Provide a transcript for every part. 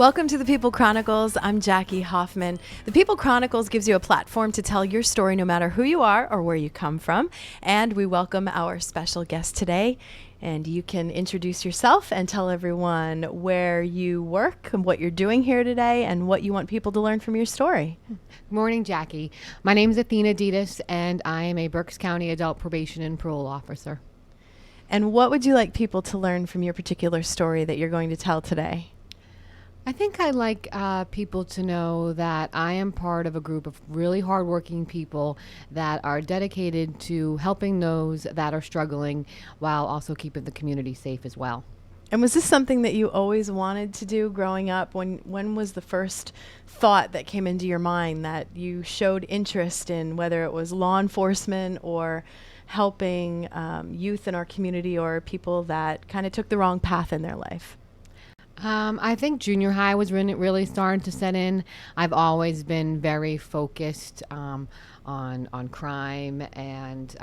Welcome to the People Chronicles. I'm Jackie Hoffman. The People Chronicles gives you a platform to tell your story no matter who you are or where you come from. And we welcome our special guest today. And you can introduce yourself and tell everyone where you work and what you're doing here today and what you want people to learn from your story. Good morning, Jackie. My name is Athena Dedes, and I am a Berks County Adult Probation and Parole Officer. And what would you like people to learn from your particular story that you're going to tell today? I think I'd like people to know that I am part of a group of really hardworking people that are dedicated to helping those that are struggling while also keeping the community safe as well. And was this something that you always wanted to do growing up? When was the first thought that came into your mind that you showed interest in, whether it was law enforcement or helping youth in our community or people that kind of took the wrong path in their life? I think junior high was really starting to set in. I've always been very focused on crime and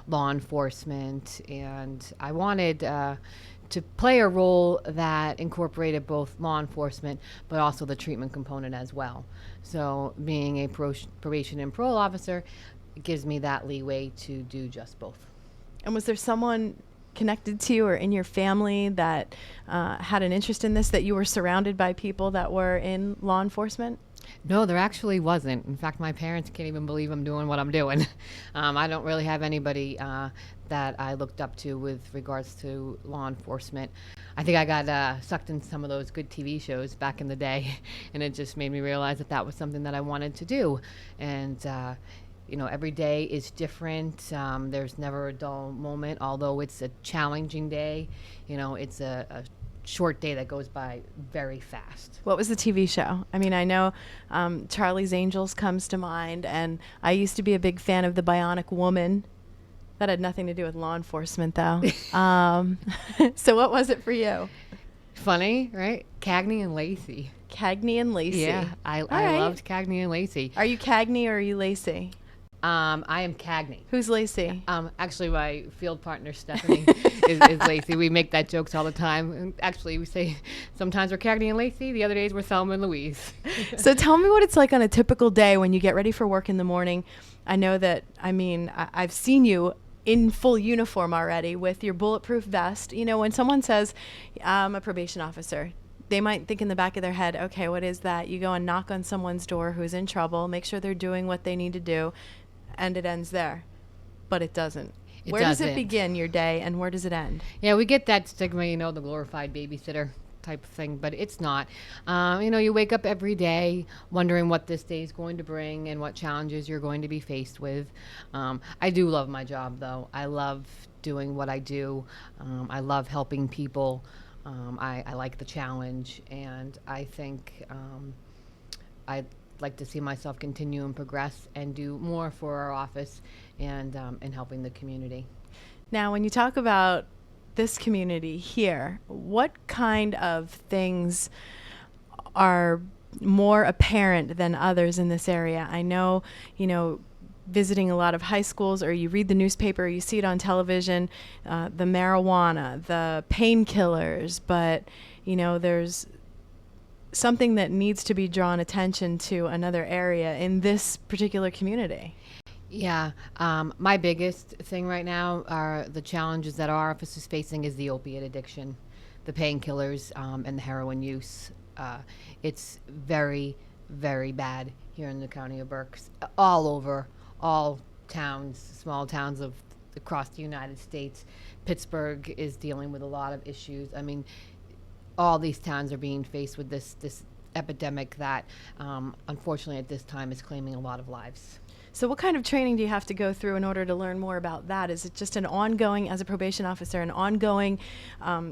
law enforcement, and I wanted to play a role that incorporated both law enforcement but also the treatment component as well. So being a probation and parole officer gives me that leeway to do just both. And was there someone connected to you or in your family that had an interest in this, that you were surrounded by people that were in law enforcement? No, there actually wasn't. In fact, my parents can't even believe I'm doing what I'm doing. I don't really have anybody that I looked up to with regards to law enforcement. I think I got sucked into some of those good TV shows back in the day, and it just made me realize that that was something that I wanted to do. And every day is different. There's never a dull moment, although it's a challenging day. It's a short day that goes by very fast. What was the TV show? I mean, I know Charlie's Angels comes to mind, and I used to be a big fan of The Bionic Woman. That had nothing to do with law enforcement, though. So what was it for you? Funny, right? Cagney and Lacey. Cagney and Lacey. Yeah, I loved Cagney and Lacey. Are you Cagney or are you Lacey? I am Cagney. Who's Lacey? Actually, my field partner, Stephanie, is Lacey. We make that jokes all the time. And actually, we say sometimes we're Cagney and Lacey. The other days, we're Thelma and Louise. So tell me what it's like on a typical day when you get ready for work in the morning. I know that, I've seen you in full uniform already with your bulletproof vest. When someone says, I'm a probation officer, they might think in the back of their head, okay, what is that? You go and knock on someone's door who's in trouble, make sure they're doing what they need to do, and it ends there. But it doesn't. Where does it begin, your day, and where does it end? Yeah, we get that stigma, the glorified babysitter type of thing, but it's not. You wake up every day wondering what this day is going to bring and what challenges you're going to be faced with. I do love my job, though. I love doing what I do. I love helping people. I like the challenge, and I think I'd like to see myself continue and progress and do more for our office and helping the community. Now, when you talk about this community here, what kind of things are more apparent than others in this area? I know, visiting a lot of high schools, or you read the newspaper, or you see it on television, the marijuana, the painkillers, but, there's something that needs to be drawn attention to another area in this particular community. Yeah, my biggest thing right now are the challenges that our office is facing is the opiate addiction, the painkillers, and the heroin use. It's very, very bad here in the county of Berks, all over, all towns, small towns across the United States. Pittsburgh is dealing with a lot of issues. All these towns are being faced with this epidemic that, unfortunately, at this time is claiming a lot of lives. So what kind of training do you have to go through in order to learn more about that? Is it just an ongoing, as a probation officer, an ongoing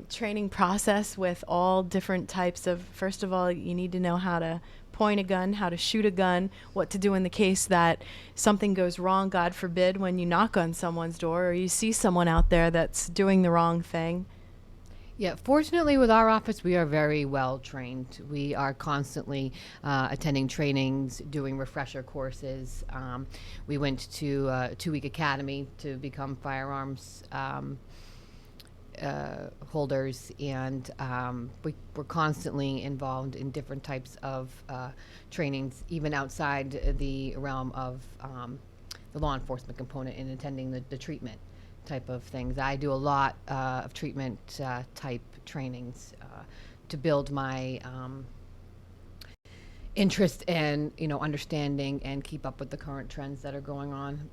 training process with all different types of, first of all, you need to know how to point a gun, how to shoot a gun, what to do in the case that something goes wrong, God forbid, when you knock on someone's door or you see someone out there that's doing the wrong thing? Yeah, fortunately with our office, we are very well trained. We are constantly attending trainings, doing refresher courses. We went to a 2-week academy to become firearms holders, and we're constantly involved in different types of trainings, even outside the realm of the law enforcement component, in attending the treatment type of things. I do a lot of treatment type trainings to build my interest and understanding and keep up with the current trends that are going on.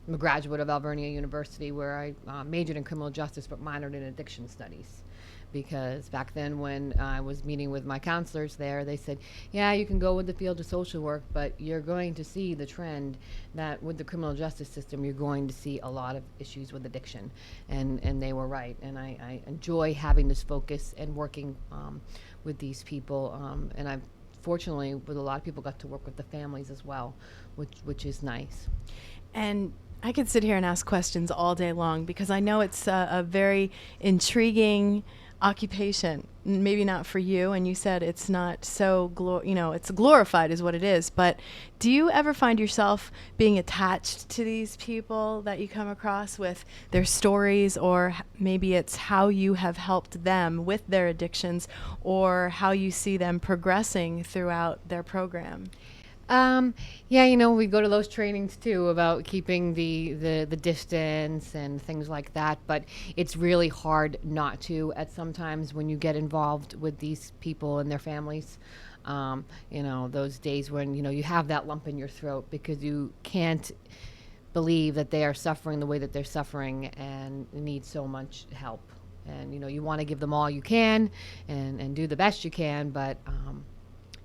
I'm a graduate of Alvernia University, where I majored in criminal justice but minored in addiction studies, because back then when I was meeting with my counselors there, they said, yeah, you can go with the field of social work, but you're going to see the trend that with the criminal justice system, you're going to see a lot of issues with addiction. And they were right. And I enjoy having this focus and working with these people. And I've fortunately, with a lot of people, got to work with the families as well, which is nice. And I could sit here and ask questions all day long, because I know it's a very intriguing occupation. Maybe not for you, and you said it's not so it's glorified is what it is, but do you ever find yourself being attached to these people that you come across, with their stories, or maybe it's how you have helped them with their addictions, or how you see them progressing throughout their program? Yeah, we go to those trainings too about keeping the distance and things like that, but it's really hard not to at sometimes when you get involved with these people and their families. Those days when, you have that lump in your throat because you can't believe that they are suffering the way that they're suffering and need so much help. And, you want to give them all you can and do the best you can, but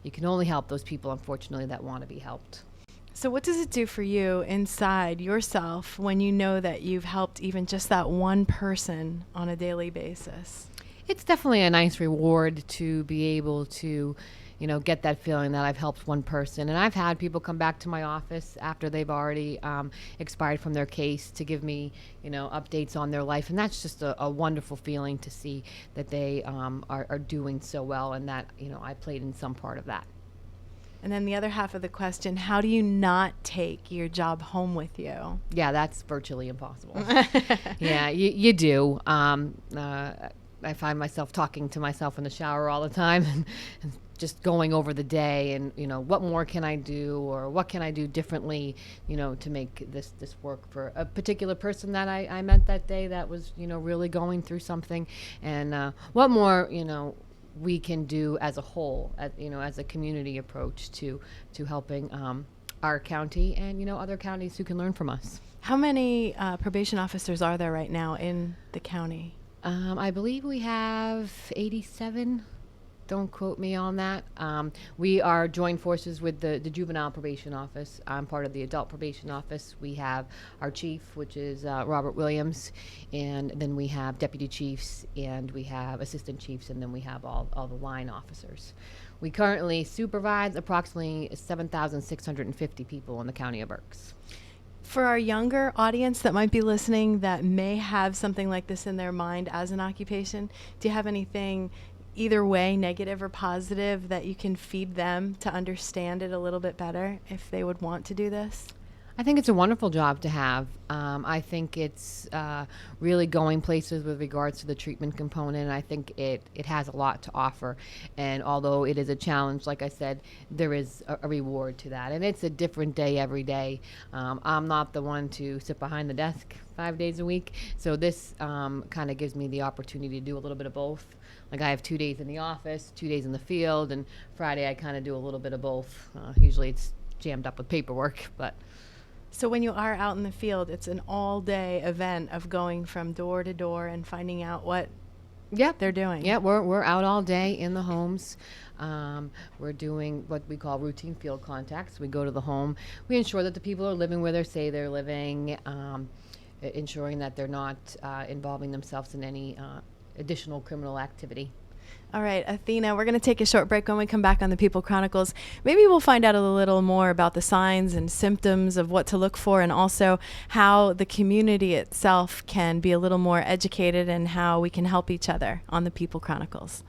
you can only help those people, unfortunately, that want to be helped. So what does it do for you inside yourself when you know that you've helped even just that one person on a daily basis? It's definitely a nice reward to be able to, get that feeling that I've helped one person. And I've had people come back to my office after they've already expired from their case to give me, updates on their life. And that's just a wonderful feeling to see that they are doing so well, and that, I played in some part of that. And then the other half of the question, how do you not take your job home with you? Yeah, that's virtually impossible. Yeah, you do. I find myself talking to myself in the shower all the time and just going over the day and, what more can I do, or what can I do differently, to make this work for a particular person that I met that day that was, really going through something, and what more, we can do as a whole, as a community approach to helping our county and, other counties who can learn from us. How many probation officers are there right now in the county? I believe we have 87. Don't quote me on that. We are joined forces with the Juvenile Probation Office. I'm part of the Adult Probation Office. We have our chief, which is Robert Williams, and then we have deputy chiefs, and we have assistant chiefs, and then we have all the line officers. We currently supervise approximately 7,650 people in the county of Berks. For our younger audience that might be listening that may have something like this in their mind as an occupation, do you have anything either way, negative or positive, that you can feed them to understand it a little bit better if they would want to do this? I think it's a wonderful job to have. I think it's really going places with regards to the treatment component. I think it has a lot to offer. And although it is a challenge, like I said, there is a reward to that. And it's a different day every day. I'm not the one to sit behind the desk 5 days a week. So this kind of gives me the opportunity to do a little bit of both. Like I have 2 days in the office, 2 days in the field, and Friday I kind of do a little bit of both. Usually it's jammed up with paperwork, but... So when you are out in the field, it's an all-day event of going from door to door and finding out what they're doing. Yeah, we're out all day in the homes. We're doing what we call routine field contacts. We go to the home. We ensure that the people are living where they say they're living, ensuring that they're not involving themselves in any additional criminal activity. All right, Athena, we're going to take a short break. When we come back on the People Chronicles, maybe we'll find out a little more about the signs and symptoms of what to look for, and also how the community itself can be a little more educated and how we can help each other on the People Chronicles.